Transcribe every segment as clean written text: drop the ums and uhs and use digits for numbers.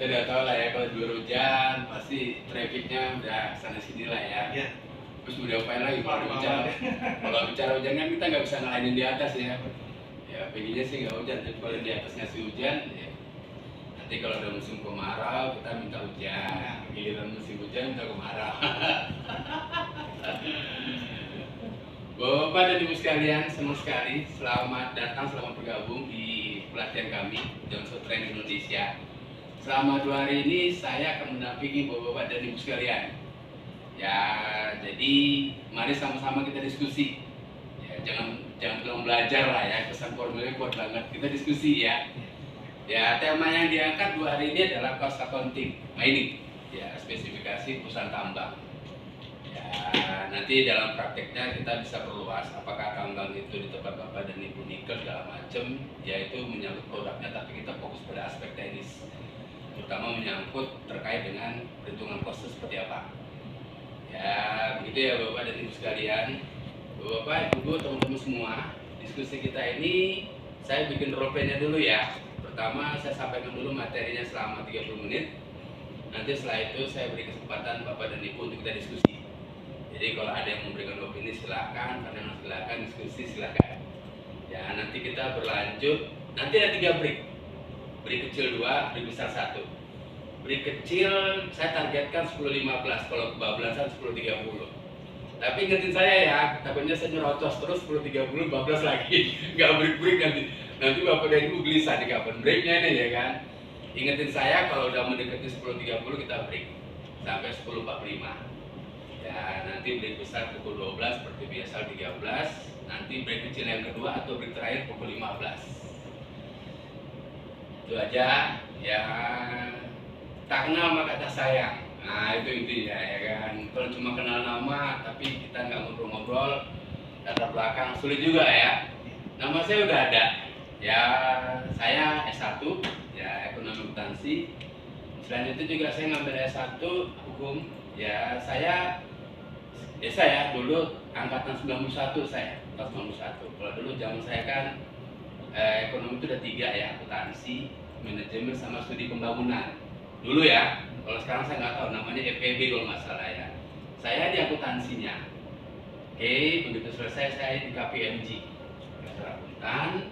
kita udah tahu lah ya kalau di luar hujan pasti trafficnya udah sana sini lah ya. Iya. Terus mau diapain lagi kalau bicara hujan kan kita nggak bisa ngalahin di atas ya. Ya pengennya sih nggak hujan, tapi kalau di atas ngasih hujan ya. Nanti kalau udah musim kemarau kita minta hujan, giliran musim hujan minta kemarau. Bapak dan Ibu sekalian, senang sekali selamat datang, selamat bergabung di pelatihan kami Johnson Train Indonesia. Selama 2 hari ini saya akan mendampingi Bapak dan Ibu sekalian. Ya, jadi mari sama-sama kita diskusi. Ya, jangan bilang belajar lah ya, pesan formulnya kuat banget. Kita diskusi ya. Ya, tema yang diangkat 2 hari ini adalah cost accounting mining. Ya, spesifikasi perusahaan tambang. Ya, nanti dalam prakteknya kita bisa perluas apakah tambang itu di tempat Bapak dan Ibu nikel segala macam, yaitu menyangkut produknya, tapi kita fokus pada aspek teknis, terutama menyangkut terkait dengan perhitungan cost seperti apa. Ya, begitu ya Bapak dan Ibu sekalian. Bapak, Ibu, teman-teman semua, diskusi kita ini saya bikin role play-nya dulu ya. Pertama, saya sampaikan dulu materinya selama 30 menit. Nanti setelah itu saya beri kesempatan Bapak dan Ibu untuk kita diskusi. Jadi kalau ada yang memberikan opini silakan, pandangan silakan, diskusi silakan. Ya, nanti kita berlanjut. Nanti ada 3 break. Break kecil 2, break besar 1. Break kecil saya targetkan 10.15, kalau kebablasan 10.30. Tapi ingetin saya ya, takutnya saya nyerocos terus 10.30 bablas lagi. Nggak break-break nanti. Nanti Bapak dan Ibu gelisah di kapan breaknya ini ya kan. Ingetin saya kalau udah mendekati 10.30 kita break sampai 10.45. Ya, nanti break besar pukul 12 seperti biasa 13. Nanti break kecil yang kedua atau break terakhir pukul 15. Itu aja ya. Tak kenal maka tak sayang. Nah itu intinya ya kan. Kalau cuma kenal nama tapi kita nggak ngobrol-ngobrol, latar belakang sulit juga ya. Nama saya udah ada. Ya saya S1 ya ekonomi akuntansi. Selain itu juga saya ngambil S1 hukum. Ya saya dulu angkatan 91 saya, tahun 91. Kalau dulu zaman saya kan ekonomi itu ada 3 ya, akuntansi, manajemen sama studi pembangunan. Dulu ya, kalau sekarang saya nggak tahu namanya EPB kalau nggak salah ya. Saya di akuntansinya. Oke, begitu selesai saya di KPMG, akuntan.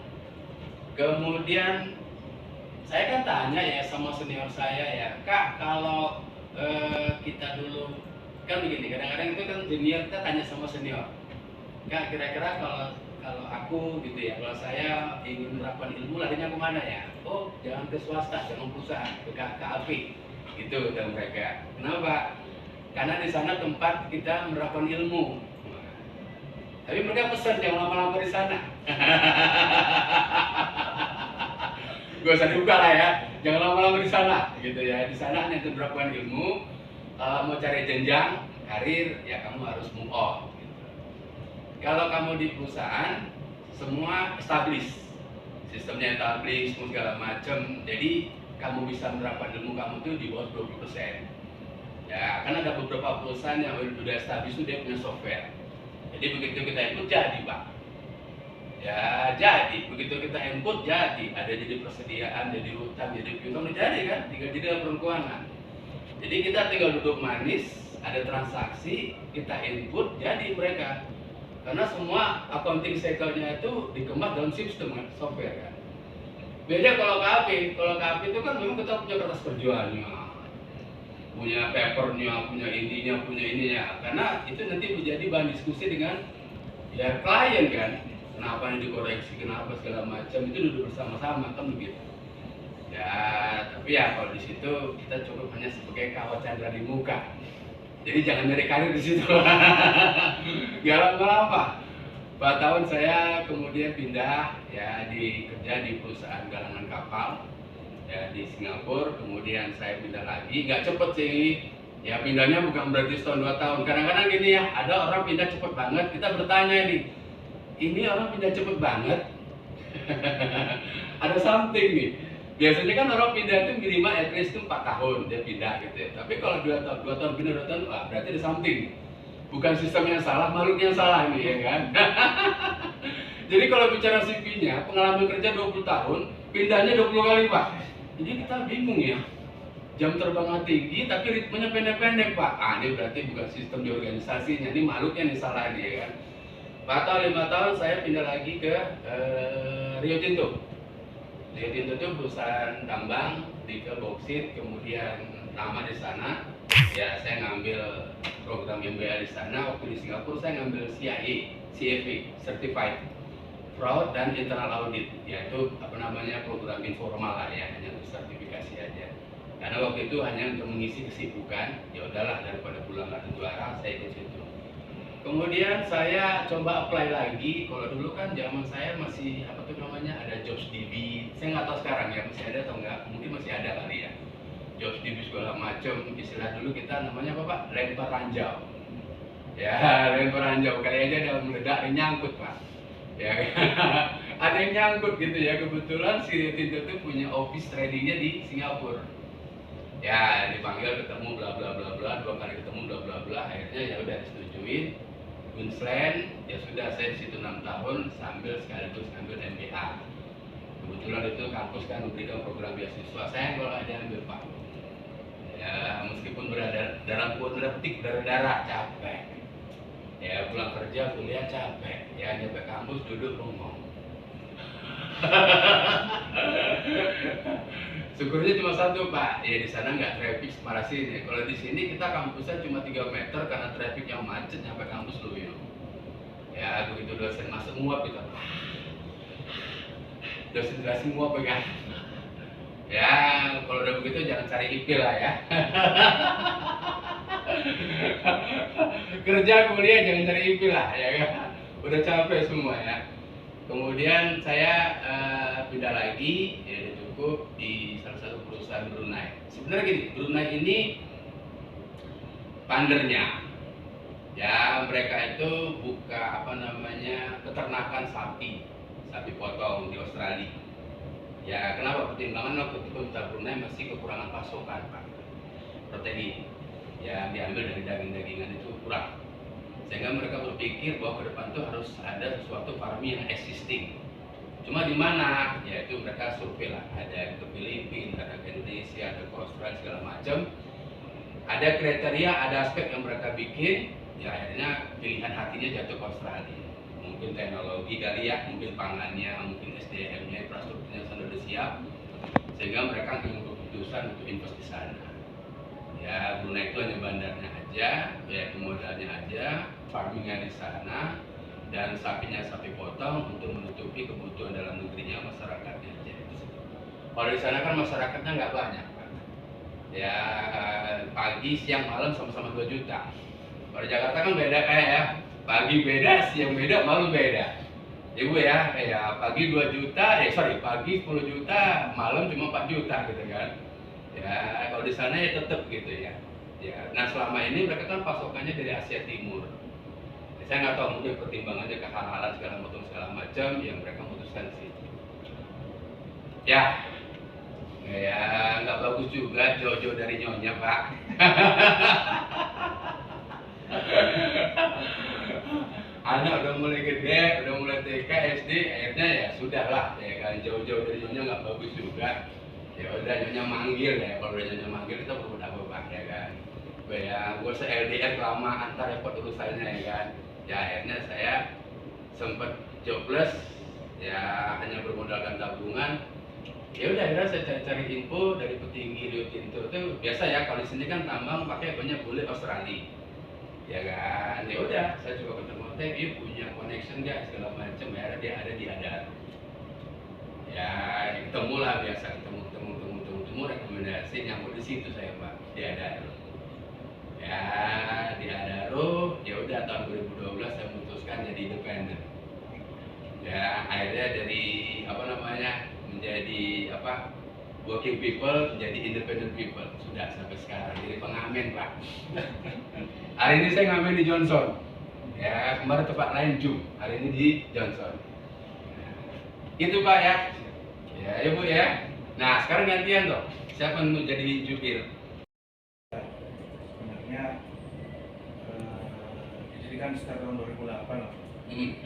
Kemudian saya kan tanya ya sama senior saya ya, Kak kalau kita dulu kan begini, kadang-kadang itu kan junior kita tanya sama senior, Kak kira-kira kalau aku gitu ya, kalau saya ingin menerapkan ilmu larinya kemana ya? Oh jangan ke swasta, jangan perusahaan, ke KAP gitu kata mereka. Kenapa? Karena di sana tempat kita menerapkan ilmu. Tapi mereka pesan jangan lama-lama di sana. Gak usah dibuka lah ya, jangan lama-lama di sana gitu ya. Di sana hanya menerapkan ilmu. Kalau mau cari jenjang karir ya kamu harus move on gitu. Kalau kamu di perusahaan semua established, sistemnya established segala macam, jadi kamu bisa menerapkan ilmu kamu tuh di bawah 20%. Ya kan ada beberapa perusahaan yang sudah established itu dia punya software, jadi begitu kita input jadi Pak ya, jadi begitu kita input jadi ada, jadi persediaan, jadi hutang, jadi piutang, jadi kan tinggal jadi laporan keuangan. Jadi kita tinggal duduk manis, ada transaksi, kita input, jadi mereka. Karena semua accounting cycle-nya itu dikemas dalam sistem kan, software kan. Beda kalau KAP itu kan memang kita punya kertas kerjanya, punya papernya, punya intinya, punya ininya. Karena itu nanti menjadi bahan diskusi dengan ya klien kan. Kenapa ini dikoreksi, kenapa segala macam, itu duduk bersama-sama kan begitu. Ya, tapi ya kalau di situ kita cukup hanya sebagai kawat candra di muka. Jadi jangan nyari karir di situ. Gak lama-lama. 4 tahun saya kemudian pindah ya kerja di perusahaan galangan kapal ya di Singapura. Kemudian saya pindah lagi. Gak cepet sih. Ya pindahnya bukan berarti setahun 2 tahun. Kadang-kadang gini ya, ada orang pindah cepet banget. Kita bertanya nih, ini orang pindah cepet banget. Ada something nih. Biasanya kan orang pindah itu minimal at least itu 4 tahun dia pindah gitu ya. Tapi kalau 2 tahun pindah 2 tahun, wah berarti ada something. Bukan sistem yang salah, makhluk yang salah nih ya kan. Jadi kalau bicara CV-nya, pengalaman kerja 20 tahun, pindahnya 20 kali Pak. Jadi kita bingung ya. jam terbangnya tinggi tapi ritmenya pendek-pendek Pak. Ini berarti bukan sistem di organisasinya, ini makhluknya nih salah nih ya kan. 4 tahun 5 tahun saya pindah lagi ke Rio Tinto. Rio Tinto itu perusahaan tambang, nikel, boksit, kemudian lama di sana. Ya saya ngambil program MBA di sana. Waktu di Singapura saya ngambil CIA, CFA, Certified Fraud dan Internal Audit, yaitu program informal lah ya, hanya untuk sertifikasi aja. Karena waktu itu hanya untuk mengisi kesibukan, ya udahlah daripada pulang nggak tentu arah, saya ikut situ. Kemudian saya coba apply lagi. Kalau dulu kan zaman saya masih ada JobsDB. Saya nggak tahu sekarang ya masih ada atau enggak. Mungkin masih ada kali ya. JobsDB segala macam. Istilah dulu kita namanya apa Pak? Lempar ranjau. Ya lempar ranjau. Kali aja ada meledak, ada nyangkut Pak. Ya ada yang nyangkut gitu ya. Kebetulan si Rio Tinto itu punya office tradingnya di Singapura. Ya dipanggil ketemu bla bla bla bla, 2 kali ketemu bla bla bla. Akhirnya ya udah disetujuin. Queensland, ya sudah saya di situ 6 tahun sambil sekaligus ngambil MBA. Kebetulan itu kampus kan memberikan program beasiswa, saya kalau ada ambil Pak. Ya meskipun berada dalam petik berdarah capek. Ya pulang kerja kuliah capek. Ya nyampe kampus duduk bengong. Syukurnya cuma satu Pak, ya di sana nggak traffic separah sini. Kalau di sini kita kampusnya cuma 3 meter karena traffic yang macet sampai kampus loyo. Ya begitu dosen masuk nguap kita, dosen jelasin nguap kan. Ya kalau udah begitu jangan cari IP lah ya. Kerja kuliah jangan cari IP lah ya kan. Udah capek semua ya. Kemudian saya pindah lagi ya cukup di salah satu perusahaan Brunei. Sebenarnya gini, Brunei ini pandernya. Ya mereka itu buka peternakan sapi potong di Australia. Ya kenapa? Pertimbangan waktu itu pemerintah Brunei masih kekurangan pasokan Pak protein. Ya diambil dari daging-dagingan itu kurang. Sehingga mereka berpikir bahwa ke depan itu harus ada sesuatu farming yang existing. Cuma di mana? Yaitu mereka survei lah, ada ke Filipina, ada ke Indonesia, ada ke Australia segala macam. Ada kriteria, ada aspek yang mereka bikin, ya akhirnya pilihan hatinya jatuh ke Australia. Mungkin teknologi kali ya, mungkin pangannya, mungkin SDM-nya, infrastrukturnya sudah siap, sehingga mereka mengambil keputusan untuk invest di sana. Ya Brunei itu hanya bandarnya aja, ya modalnya aja, farmingnya di sana, dan sapinya sapi potong untuk menutupi kebutuhan dalam negerinya masyarakatnya aja. Kalau di sana kan masyarakatnya nggak banyak Pak. Ya pagi, siang, malam sama-sama 2 juta. Kalau di Jakarta kan beda kayak ya, pagi beda, siang beda, malam beda. Ibu ya, pagi 2 juta, pagi 10 juta, malam cuma 4 juta gitu kan. Ya kalau di sana ya tetap gitu ya. Ya, nah selama ini mereka kan pasokannya dari Asia Timur. Ya, saya nggak tahu mungkin pertimbangannya kehalalan segala macam yang mereka memutuskan sih. Ya nggak bagus juga jauh-jauh dari nyonya Pak. Anak udah mulai gede, udah mulai TK, SD, akhirnya ya sudahlah ya kan, jauh-jauh dari nyonya nggak bagus juga. Ya udah nyonya manggil ya, kalau udah nyonya manggil kita berbuat apa ya kan. Ya gue se-LDR lama antar repot urusannya ya kan. Ya akhirnya saya sempat jobless, ya hanya bermodalkan tabungan. Ya udah akhirnya saya cari-cari info dari petinggi Rio Tinto itu. Biasa ya kalau di sini kan tambang pakai banyak kulit Australia. Ya kan, ya udah saya coba ketemu dia punya connection nggak segala macam ya, dia ada di Adaro. Ya ketemu lah, biasa ketemu rekomendasi nyambut di situ saya Pak, di Adaro. Ya di Adaro ya udah tahun 2012 saya memutuskan jadi independen. Ya akhirnya dari menjadi working people menjadi independent people, sudah sampai sekarang jadi pengamen Pak. Hari ini saya ngamen di Johnson. Ya kemarin tempat lain Jum, hari ini di Johnson. Itu Pak ya. Ya Ibu ya. Nah sekarang gantian toh. Siapa yang mau jadi jubir? Sebenarnya didirikan sekitar tahun 2008 lah.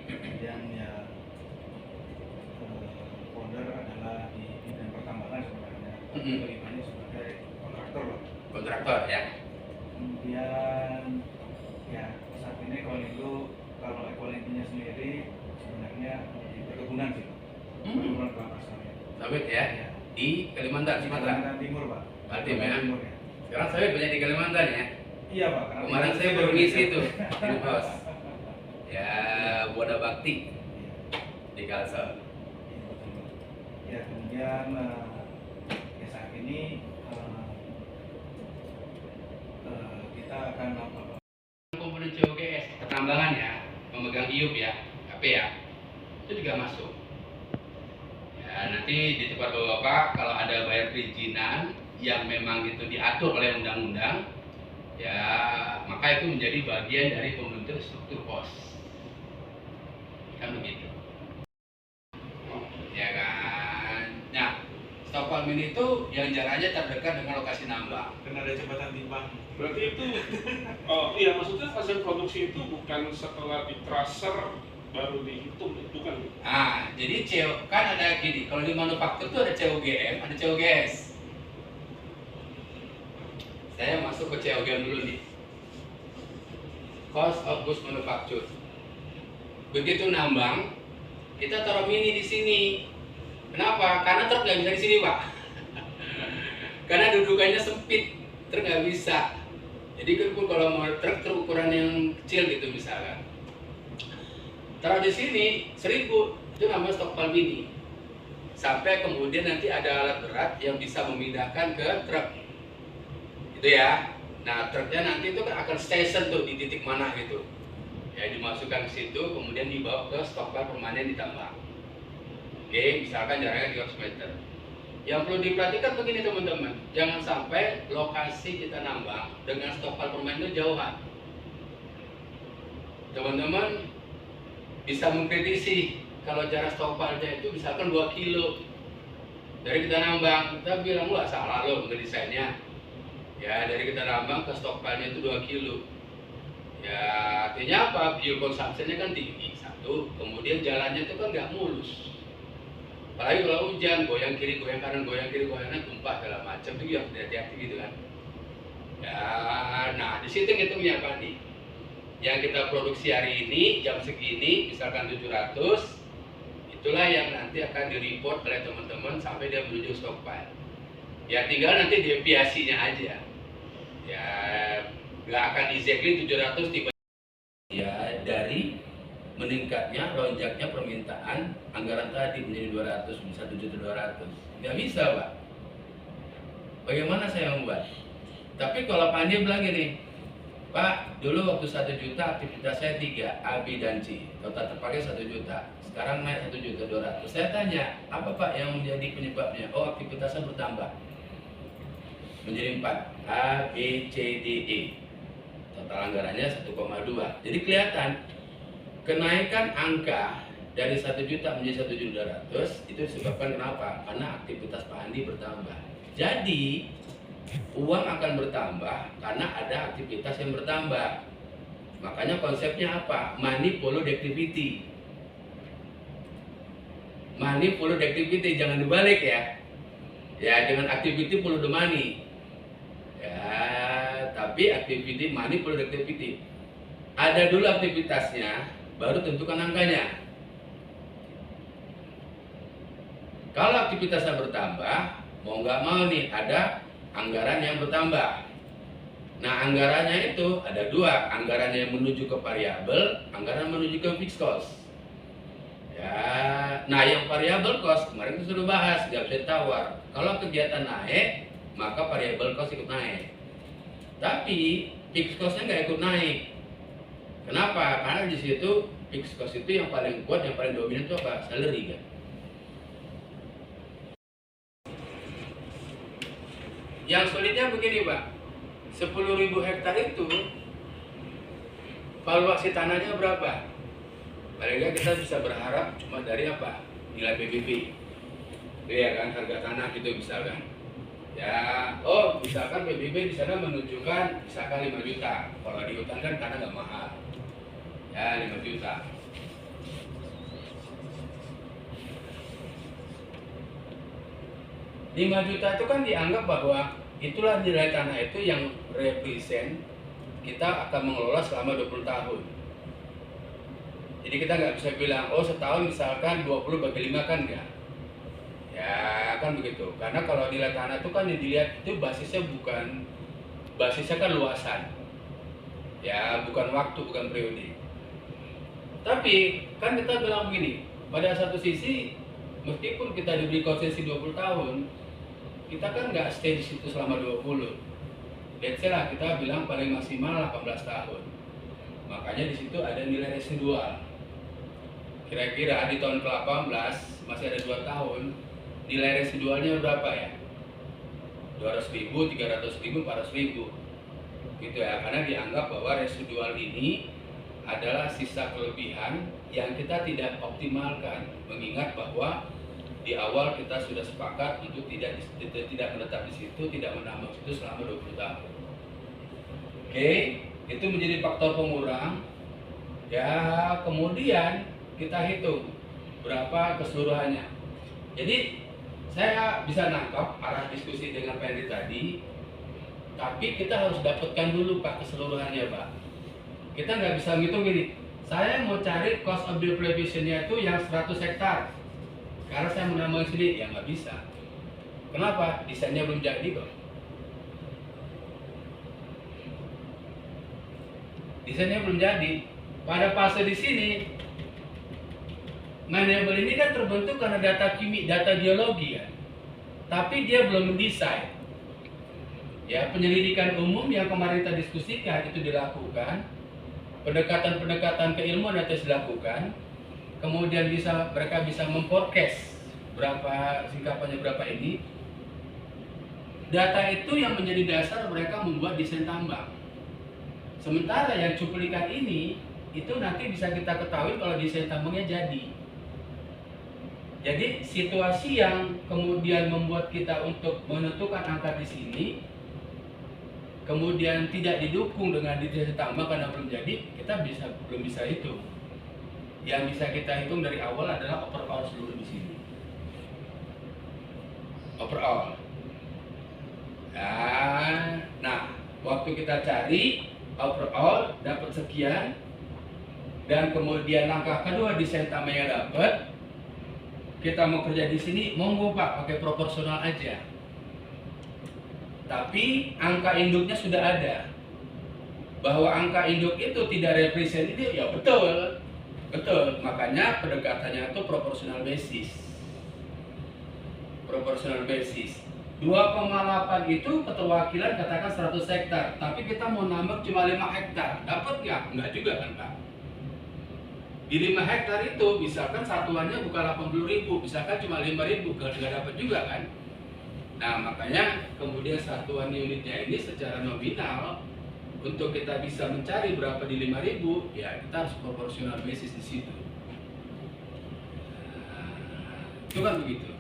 Kemudian ya founder adalah di bidang pertambangan sebenarnya. Bagaimana sebagai kontraktor kontraktor ya. Kemudian ya saat ini Ekolindo, kalau Ekolindonya sendiri sebenarnya di perkebunan sih, perkebunan kelapa sawit. Sawit ya, Ya. di Kalimantan, Sumatera. Kalimantan Timur, Pak. Kaltim ya. Timur ya. Sekarang sawit banyak di Kalimantan ya. Iya, Pak. karena Kemarin itu saya baru ngisi tuh di Iya. pos. Ya, Buana Bakti Iya. di Kalsel. Iya, betul. Ya, kemudian ya saat ini kita akan apa, Pak? Komponen COGS pertambangan ya, memegang IUP ya, KP ya, itu juga masuk. Ya, nanti di tempat Bapak kalau ada bayar perizinan yang memang itu diatur oleh undang-undang, ya maka itu menjadi bagian dari pembentuk struktur pos. Kan begitu. Ya kan. Nah, stok palmin itu yang jaraknya terdekat dengan lokasi nambang. Dan ada jembatan timbang. Berarti itu, oh iya maksudnya hasil produksi itu bukan setelah di tracer baru dihitung, bukan? Nah, jadi kan ada gini, kalau di manufaktur itu ada COGM, ada COGS. Saya masuk ke COGM dulu nih. Cost of goods manufacture. Begitu nambang, kita taruh mini di sini. Kenapa? Karena truk nggak bisa di sini, Pak. Karena dudukannya sempit, truk nggak bisa. Jadi kan kalau mau truk ukuran yang kecil gitu misalkan, taruh di sini 1000, itu namanya stok palmini. Sampai kemudian nanti ada alat berat yang bisa memindahkan ke truk, gitu ya. Nah truknya nanti itu kan akan station tuh di titik mana gitu, ya dimasukkan ke situ, kemudian dibawa ke stokpile permanen ditambah. Oke, misalkan jaraknya 300 meter. Yang perlu diperhatikan begini teman-teman, jangan sampai lokasi kita nambang dengan stokpile permanen itu jauhan. Teman-teman bisa mengkritisi kalau jarak stokpile-nya itu misalkan 2 kilo dari kita nambang, kita bilang wah salah loh ngedesainnya. Ya dari kita nambang ke stokpile-nya itu 2 kilo. Ya artinya apa? Fuel consumption-nya kan tinggi satu, kemudian jalannya itu kan nggak mulus. Apalagi kalau hujan, goyang kiri, goyang kanan, goyang kiri, goyang kanan, tumpah segala macam itu harus hati-hati gitu kan. Ya, nah di situ ngitungnya apa nih? Yang kita produksi hari ini jam segini, misalkan 700, itulah yang nanti akan direport oleh teman-teman sampai dia menuju stockpile. Ya tinggal nanti deviasinya aja. Ya nggak akan exactly 700 tiba. Ya dari meningkatnya, lonjaknya permintaan anggaran tadi menjadi 200, bisa 700-200. Nggak bisa, Pak. Bagaimana saya membuat? Tapi kalau Pak Andi bilang gini, Pak, dulu waktu 1 juta aktivitas saya 3, A, B, dan C. Total terpakai 1 juta. Sekarang naik 1.200.000. Saya tanya, apa Pak yang menjadi penyebabnya? Oh, aktivitasnya bertambah. Menjadi 4, A, B, C, D, E. Total anggarannya 1,2. Jadi kelihatan kenaikan angka dari 1 juta menjadi 1.200.000 itu disebabkan kenapa? Karena aktivitas Pak Andi bertambah. Jadi uang akan bertambah karena ada aktivitas yang bertambah. Makanya konsepnya apa? Money followed activity. Money followed activity, jangan dibalik ya. Ya, dengan activity follow the money. Ya, tapi activity money followed activity. Ada dulu aktivitasnya, baru tentukan angkanya. Kalau aktivitasnya bertambah, mau nggak mau nih ada anggaran yang bertambah. Nah anggarannya itu ada 2, anggaran yang menuju ke variabel, anggaran menuju ke fixed cost. Ya, nah yang variabel cost kemarin itu sudah bahas, nggak bisa ditawar. Kalau kegiatan naik, maka variabel cost ikut naik. Tapi fixed costnya nggak ikut naik. Kenapa? Karena di situ fixed cost itu yang paling kuat, yang paling dominan itu apa? Salary kan. Yang sulitnya begini Pak, 10.000 hektar itu valuasi tanahnya berapa? Paling nggak kita bisa berharap cuma dari apa? Nilai PBB. Ya kan, harga tanah gitu misalkan. Ya, oh misalkan PBB di sana menunjukkan misalkan 5 juta. Kalau di hutan kan tanah nggak mahal. Ya 5 juta. Juta itu kan dianggap bahwa itulah nilai tanah itu yang represent kita akan mengelola selama 20 tahun. Jadi kita nggak bisa bilang, oh setahun misalkan 20 bagi 5 kan enggak. Ya kan begitu. Karena kalau nilai tanah itu kan yang dilihat itu basisnya kan luasan. Ya bukan waktu, bukan periode. Tapi kan kita bilang begini, pada satu sisi meskipun kita diberi konsesi 20 tahun, kita kan nggak stay di situ selama 20. Let's say lah kita bilang paling maksimal 18 tahun. Makanya di situ ada nilai residual. Kira-kira di tahun ke-18 masih ada 2 tahun, nilai residualnya berapa ya? 200.000, 300.000, 400.000. Gitu ya, karena dianggap bahwa residual ini adalah sisa kelebihan yang kita tidak optimalkan, mengingat bahwa di awal kita sudah sepakat untuk tidak menetap di situ, tidak menambang situ selama 20 tahun. Oke, itu menjadi faktor pengurang. Ya, kemudian kita hitung berapa keseluruhannya. Jadi saya bisa nangkap arah diskusi dengan Pak Henry tadi, tapi kita harus dapatkan dulu Pak keseluruhannya Pak. Kita nggak bisa ngitung gini, saya mau cari cost of depreciation-nya itu yang 100 hektar karena saya menambang sendiri, ya nggak bisa. Kenapa? Desainnya belum jadi kok. Desainnya belum jadi. Pada fase di sini, manajemen ini kan terbentuk karena data geologi ya. Tapi dia belum mendesain. Ya, penyelidikan umum yang kemarin kita diskusikan itu dilakukan, pendekatan-pendekatan keilmuan itu dilakukan, kemudian mereka bisa memforecast berapa singkapannya berapa ini. Data itu yang menjadi dasar mereka membuat desain tambang. Sementara yang cuplikan ini itu nanti bisa kita ketahui kalau desain tambangnya jadi. Jadi situasi yang kemudian membuat kita untuk menentukan angka di sini, kemudian tidak didukung dengan desain tambang karena belum jadi, kita belum bisa hitung. Yang bisa kita hitung dari awal adalah overall seluruh di sini. Overall. Nah, waktu kita cari overall dapat sekian, dan kemudian langkah kedua desain tambangnya dapat, kita mau kerja di sini, monggo Pak, pakai proporsional aja. Tapi angka induknya sudah ada. Bahwa angka induk itu tidak represent itu, ya betul. Betul, makanya pendekatannya itu proporsional basis. Proporsional basis. 2,8 itu keterwakilan katakan 100 hektar, tapi kita mau nambah cuma 5 hektar. Dapat nggak? Nggak juga kan Pak? Di 5 hektar itu misalkan satuannya bukan 80.000, misalkan cuma 5.000, nggak dapat juga kan? Nah makanya kemudian satuan unitnya ini secara nominal untuk kita bisa mencari berapa di 5.000, ya kita harus proporsional basis di situ. Nah, itu kan begitu.